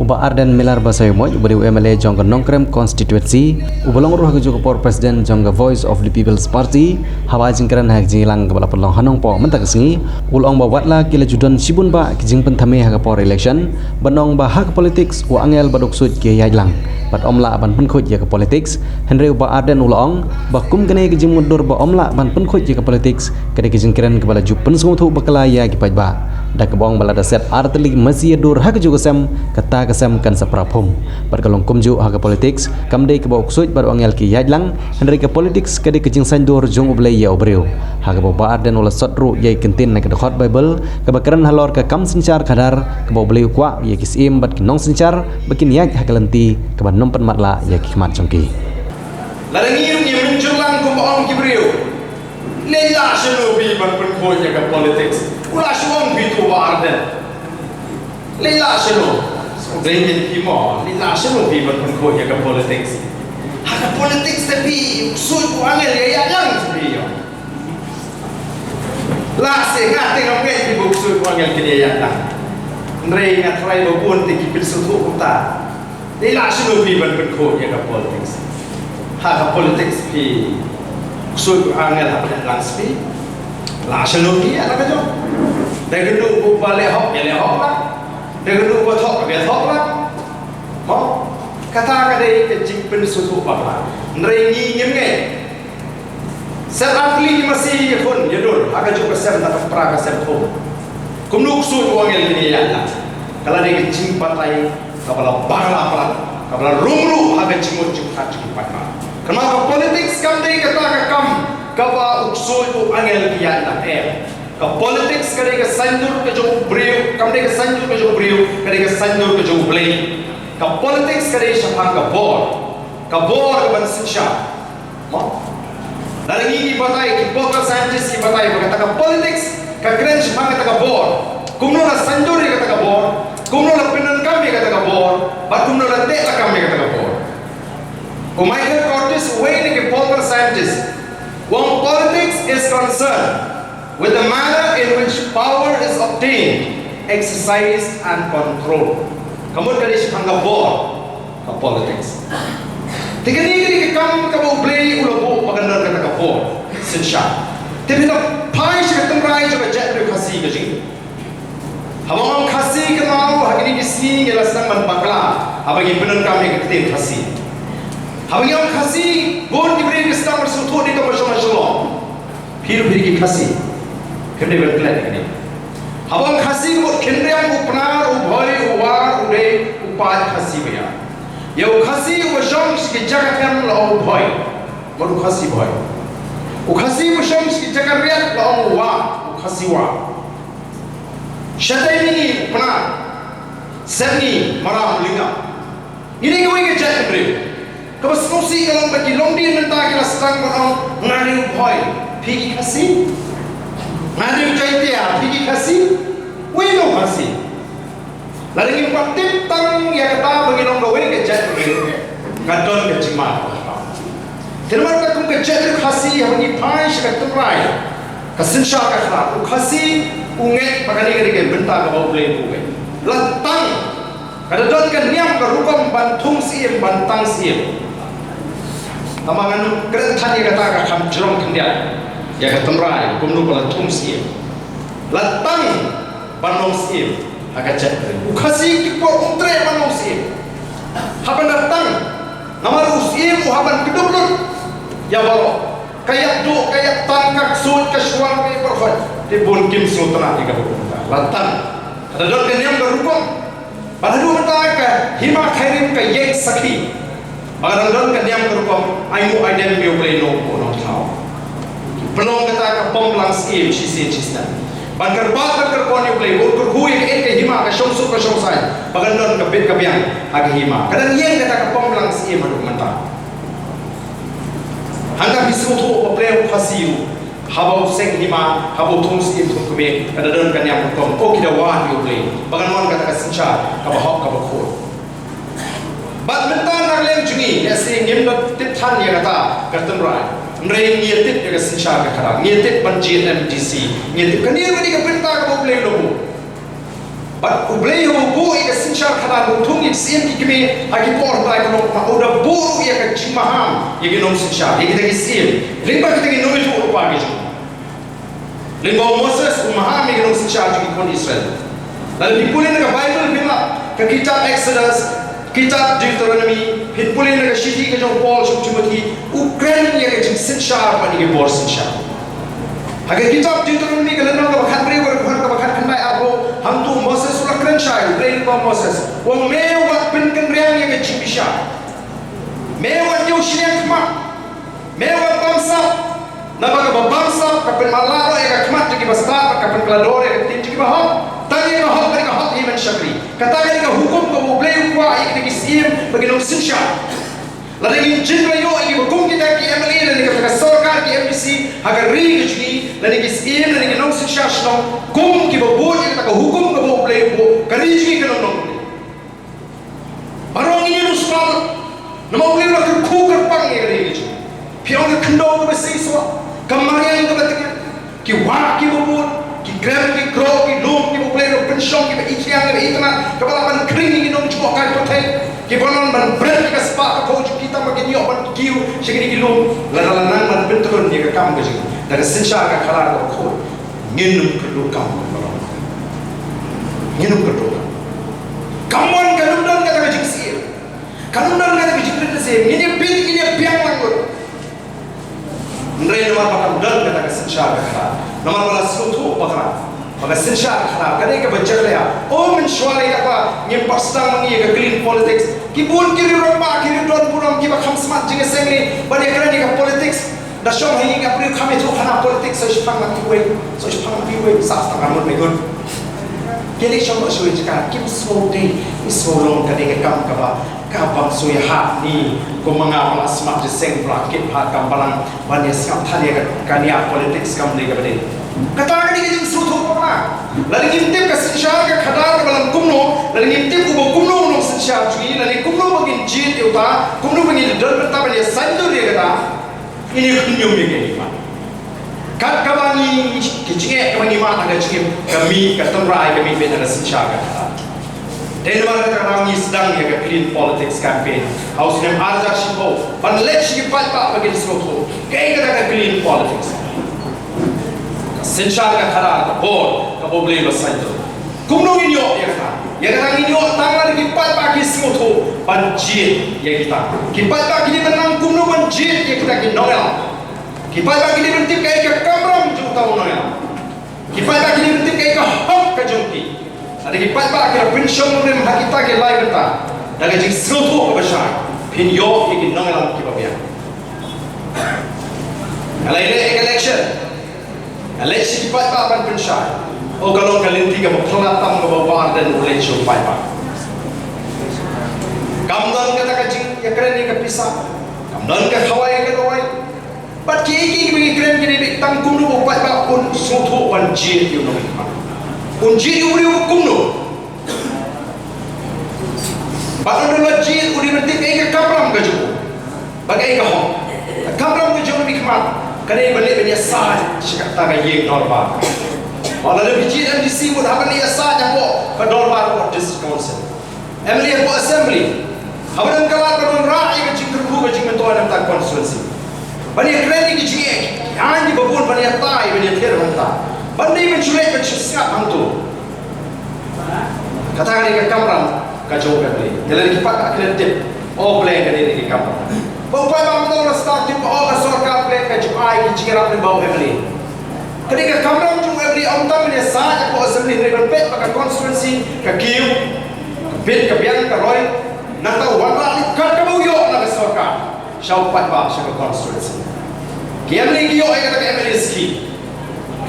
uba Arden Milar Basayomoy ubari UMLA jongga Nongkrem constituency ubalong ruh juga por presiden jongga Voice of the People's Party hawa jingkaran hak jingilang kepala pelong hanong po mentak sengi ulong ba watla kila judan sibun ba kijing pentame hak por election banong ba hak politics u angel badok sud ke yailang bat omla ban penkhut ya ke politics Henry uba Arden ulong ba kum kene kijing mundur ba omla ban penkhut ya ke politics kade kijing kiran kepala jupen sungtu bakala ya ki pajba dak bong balada set arteli masih dur hak juga sem kata kesem kan saprapum berkalong kumju hak politics kamdei ke bawk suit baru angel ki yajlang Henry ke politics kade kijing sandur jong ublay ya obreu hak ba Arden ula sotru yai kentin nak hot bible kebakaran halor ke kam sencar kadar ke bawk bleu kwa ya kisim bat kinong sencar bakin yak hak lenti ke ban nompen matla ya kimat jongki larangi ni menjulang ku baong kibreu lela shenobi ban penkhoi ya ke politics ula shwang bitu ba Arden lela shenobi Dengan kimo, ni nak semua biar penkhoi ya ke politics. Hak politics tapi sud angel ya yang sebi yo. Lah sengat tengok ke ibu sud angel kini ya dah. Ndrei ngat rai bopun ti kipil sutu kota. Ni nak semua biar penkhoi ya ke politics. Hak politics pi sud angel hak lang sebi. Lah semua dia nak jo. Dengan tu balik hok ya le hok lah. Dengan dua thok ke thok lah, oh kata kadai kecing pensusu apa, nerengi nyemge, serapli masih kon jadul, agak juga sem tak pernah sem pun, kumluk su uangel ini ya, kalau dia kecing patai, kapal bangla pelan, kapal rumru agak cimut cimut cepat mah, kenapa politik kami kata kam, kapal uksu itu angel dia nak ka politics kare ka sandur ke jo brio kamde ka sandur ke jo brio kare ka sandur ke jo play ka politics kare shapang ka bor ka ban siksha ma dalangi ki batai ki political scientist ki batai kata ka politics ka kren shapang ka bor kumno na sandur ka ka bor kumno na pinan kami ka bor ba kumno na te kami ka bor o Michael Curtis way ni ki political scientist when politics is concerned with the manner in which power is obtained, exercised and controlled. Kamu kali sepangga bor ke politics. Tiga ni kamu play ulo pagandar kata ke bor sensya. Tapi nak pai sih ketengrai juga jadi kasih ke sini. Habang kasih ke mau hari ni sini gelasang bakla. Habang ini benar kami ketin kasih. Habang yang kasih bor diberi kesempatan bersuatu di tempat syurga. Hidup kasih. Kene berkelan ini. Habang kasih buat kene yang upnar, ubhay, uwar, uday, upad kasih beya. Yau kasih usang si jagat yang lau ubhay, baru kasih ubhay. Ukasih usang si jagat riat lau uwar, ukasih uwar. Syaitan ini upnar, seni marah lingap. Ini kau ingat jagat beri. Kau semusi kalau bagi lomdi mentah kita sedang menang ngari ubhay, pergi kasih. Ngadi ucai dia, pergi kasih, wino kasih. Lalu yang patip tang ya kata bagi orang gawe kejat beri, kadon kecimat. Terima kasih kejat kasih yang bagi pais keturai, kasinsya kerana kasih unget pakani kerja bentar kau boleh buat. Lantang, kadon kan niam kerukam bantung siem bantang siem. Tamangan kereta dia kata akan jerong kendia. Ya ketemrai, kumnu pala tungsi, latang banong sim, agak cakap. Ukasi kipor untre banong sim, haban datang, nama usim, haban kedublut, ya balo, kayak tu, kayak tangkak sud kesuan kayak berhad, tibun kim sultanah tiga puluh, latang, ada dot kenyam berhukum, pada dua mentaka, hima khairim kayak sakhi, pada dot kenyam berhukum, ayu aiden biuplay no kono tau. Penong kata ke pemblang skim cisna. Bangkar bakar kerpon yang play, ukur hui ke hima ke syomsuk ke syomsai, bagandon ke bit kebiang ag hima. Kadang yang kata ke pemblang skim aduk mentah. Hangga bisu tu play khasiu, habau seng hima, habau tung skim tung kumi, kadang kan yang berkom. Oh kita wah yang play, bagandon kata ke sencar, kabahok kabakor. Bat mentah nak lem jungi, esi ngimbat titan yang kata kertemrai. Mereka nyetit juga sencar kerana nyetit banjir MDC nyetit kan dia beri keperintah kamu boleh lobo But ublay ho bu ika sinshar khana lutung ik sim ki kime aki por tai kono ma uda bu ya ka chimaham yegi nom sinshar yegi tagi sim lingba kita gi nomi tu upa gi lingba Moses umaham yegi nom sinshar gi kon Israel lalu dipulin ka Bible bima ka kitab Exodus kitab Deuteronomy dipulin ka shiti ka jong Paul shuk Timothy Ukraine ya ka jing sinshar pa ni bor sinshar agar kitab Deuteronomy ka lanang ka bakhat bre ka bakhat khandai abo hantu Moses ulah keren syai brain ba Moses wong mewah pin kenriang yang kecibisha mewah yo siniang kema mewah bangsa nabaga bangsa kapin malaro ya kema tiki basta kapin klador ya tin tiki bahok tanya ka hok iman syakri kata ka hukum ka boleh kuah ik tiki sim bagi nom sinsha lalu jinra yo iki hukum kita ki MLA dan ka sarkar ki MPC agar ri ki lalu ki sim lalu nom sinsha shno kum ki bobot kita ka hukum ka boleh bo kariji ki nom barang ini nusmal nama boleh lah ku kerpang ya ri ki pion ka kendo ka siswa kamarian ka batik ki wa ki bobot ki grab ki grow ki lum ki boleh ka pension ki ikiang ki itna ka balapan kring ki nom chukok ka totai ki bonon ban bread ka spa ka poj kita magin yo ban kiu shigini ki lum lalanan ban bentukon ni ka kam ka jing daga sinsha ka khalar ka ko nginum ka lu kam ka bonon nginum ka do kamon ka lum dan ka daga jing si kanun dan ka daga jing rin se ngini bit ini piang langur ndre no ma dan ka daga sinsha ka khalar nomor wala sutu bakra maka sinsha khana kane ka bajak ya o min shwale ka ngim pastang mangi ka clean politics ki bun kiri romba kiri don puram ki ba kham smart jinge sengri bani kane ka politics da shom hi ka pri khame tu khana politics so shpang ma ki we sa sta kan me gun kiri shom so jika kim so day so long kane ka kam ka ba ka bang so ya ha ni ko manga pala smart seng pra ki ha kam balang bani skam thali ka kania politics kam ni ka bade kata ni ke sutu pama lalu ngintip ka sinsha ka khadar ka balam kumno lalu ngintip ubo kumno no sinsha chui lalu kumno bagin jit yuta kumno bagin dal benta bani sandur ye kata ini kunyum ye ke ma kat kabani kichinge kabani ma aga chikim kami katamrai kami be na sinsha ka Denmark ka rangi sedang ye ka clean politics campaign house nem arja shibo ban let shi pat pa bagin sutu ke ka clean politics sinsha ka khara ka bor ka boble lo saito kumno inyo ya ka inyo tangla ki pat pa ki smoto ban jit ya kita ki pat pa ki menang kumno ban jit ya kita ki noel ki pat pa ki bentik kai ka kamram ju tau noel ki pat pa ki bentik kai ka hok ka jungki ada ki pat pa ki pension rem hakita ki lai beta daga ji smoto ka basha pin yo ki noel ki babia alai election election pat pa ban pensyai o kalau kalian tiga pelatam ke bawah dan election pat pa kamdan kata kacing ya keren ni kepisah kamdan ke khawai ke doi pat ki bagi keren kini tangkum nu pat pa un sutu ban jit you know un jit uri hukum nu pat anu jit uri berarti ke kamram ke juku bagai ke hok kamram ke juku nikmat kane balik bani asal shikata ga ye norba wala le biji MDC mud haban ya sa japo ka norba ko district council MLA ko assembly haban kala ka don ra'i ga jikru ga jikmen to anam ta constituency bani kredi gi jie yani babun bani tai bani ter hanta bani men chule ka chisya antu kata ga kamram ka jo ga bali jalan ki pak akredit o play ga ni kamram Bapak bang mula start di bawah sorkar plek ke juai jiran di bawah Emily. Ketika kamera jung Emily ontam ni sahaja bawah assembly dari berpet pakai constituency ke kiu, bid ke biang ke roy, nata warna kat ke bawah nak sorkar. Syaupat bah syaupat constituency. Ke Emily kiu ayat ke Emily scheme.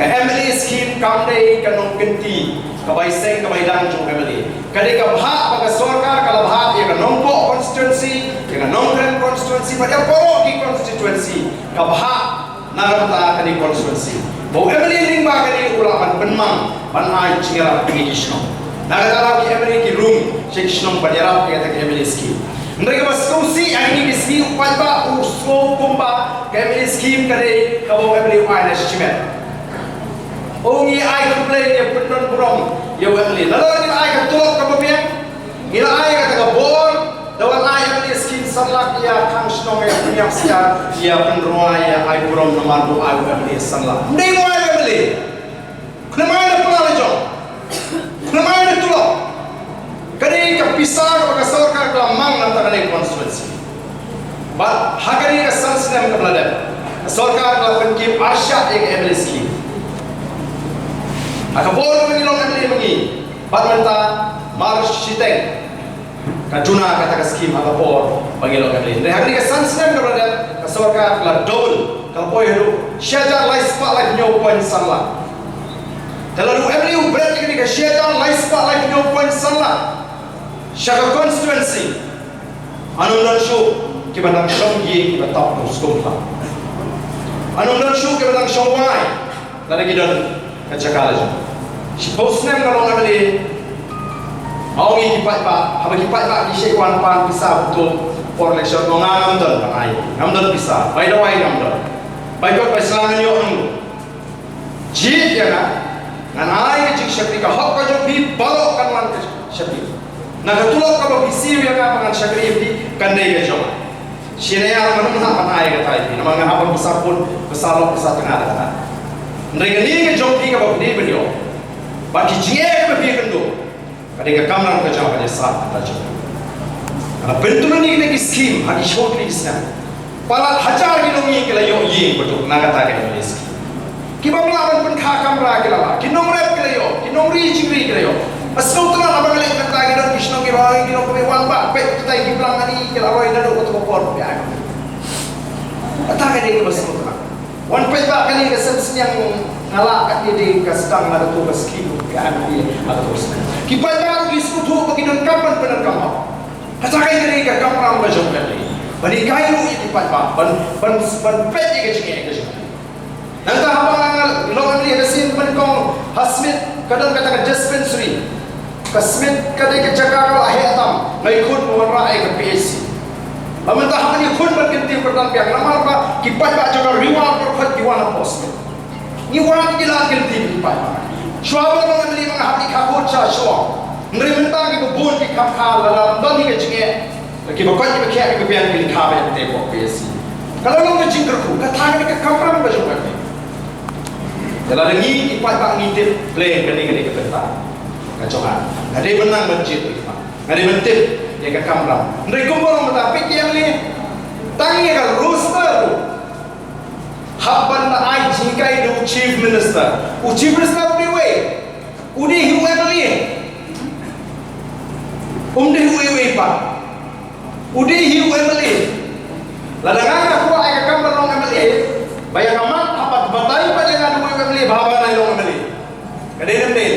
Ke Emily scheme kamdei ke nong genti, ke baiseng ke baidang jung Emily. Ketika bahak pakai sorkar kalau bahak ia ke nongpok constituency. Dengan non-grand constituency pada poroki constituency kabha naramta kani constituency bau Emily lingba kani ulapan penmang ban ai chingra pingishno nagara ki Emily ki room shikshno padera kata ki Emily scheme mereka baskausi ini ki scheme palba usko kumba ki Emily scheme kare kabau Emily ai na shimet Ongi ai complain ya penon burong ya wali. Lalu ni ai ka tulok ka babiang. Ila ai ka taga bor, dawan ai ka skin sanlak ya kang snong ya punya sia ya penroa ya ai burong nomor do ai wali sanlak. Ndai mo ai wali. Kuna mai na pala jo. Kuna mai na tulok. Kani ka pisar ka sarkar ka mang na taga constituency. But hagari ka sansnem ka blada. Sarkar ka penkim asya ek MLS ki. Akabor mengilong kami mengi, parmenta marus siteng, kaduna kata skim akabor mengilong kami. Hari ke sansnem kepada kesorka kelar double kalau itu syajar lais pak lais nyopoin salah. Terlalu MLU berarti ketika syajar lais pak lais nyopoin salah. Syajar constituency, anu dan show kita nang shonggi kita top sekolah. Anu dan show kita nang shongwai, lagi dan kacakala je. Si posnem kalau ngambil, awak ini kipat pak, apa kipat pak kisah kawan pan pisah betul for election ngam dan panai, ngam dan pisah, by the way ngam dan, by God by selangan yo anu, jid ya kan, nganai jik syakri ka hak kajo bi balok kan man syakri, nak tulok ka bi siu ya kan pangan syakri bi kandai ka joma, siapa mana mana panai ka tai, nama ngam apa besar pun besar lok besar tengah ada. Mereka ni ke jom tiga bapa ni beliau, bagi jiak berpikir tu, kadang kamera kita jawab pada saat kita jawab. Kalau bentuk ni kita skim, hadi short ni kisah. Palat hajar kilongi kita yo ye betul, nak kata kita ni skim. Kita melawan pun kah kamera kita lah, kita nomret kita yo, kita nomri cingri kita yo. Asal tu lah abang lelaki kata kita kisah kita orang kita kau bewan pak, pet kita ini pelang ni kita orang ini dulu kita kau biar. Kata kita ini betul tu lah. Wan peta kali kesan yang ngalah kat dia di kasdang ada tu beskibu kan dia ada tu. Kipai baru diskutu bagi dan kapan benar kamu. Kata kali ke kamera macam ni. Bani kayu itu kipai pak, ban pet dia kecil kecil. Nanti abang angal long ni ada sin menkong hasmit kadang kata dispensary. Kasmit kadang kejaga lahir tam, ngikut mewarai ke PSC. Amentah hamba ni kun berganti pertama yang nama apa kipat pak jaga riwal berkat diwana post. Ni orang ni jelas ganti kipat. Suara orang ni menghap di kabut sah. Ngeri mentang kita bun di kapal dalam dan ni kecingnya. Lagi berkat ni berkat ni kebian pilih kabel tembok PSC. Kalau orang kecing kerku, kata ni ke kamera macam mana? Dalam ni kipat pak ngintip play kini kebentar. Kacokan. Ada benang berjit kipat. Ada mentip. Dia ke kamera. Mereka pun tapi yang ni tangi kan roster tu. Haban na ai jingkai do chief minister. Chief minister ni we. Udi hiu ni. Umde hiu pa. Udi hiu ni. Ladangan aku ai ke kamera long MLA. Bayang amat apa batai pada ngadu MLA baba na long MLA. Kadai ni.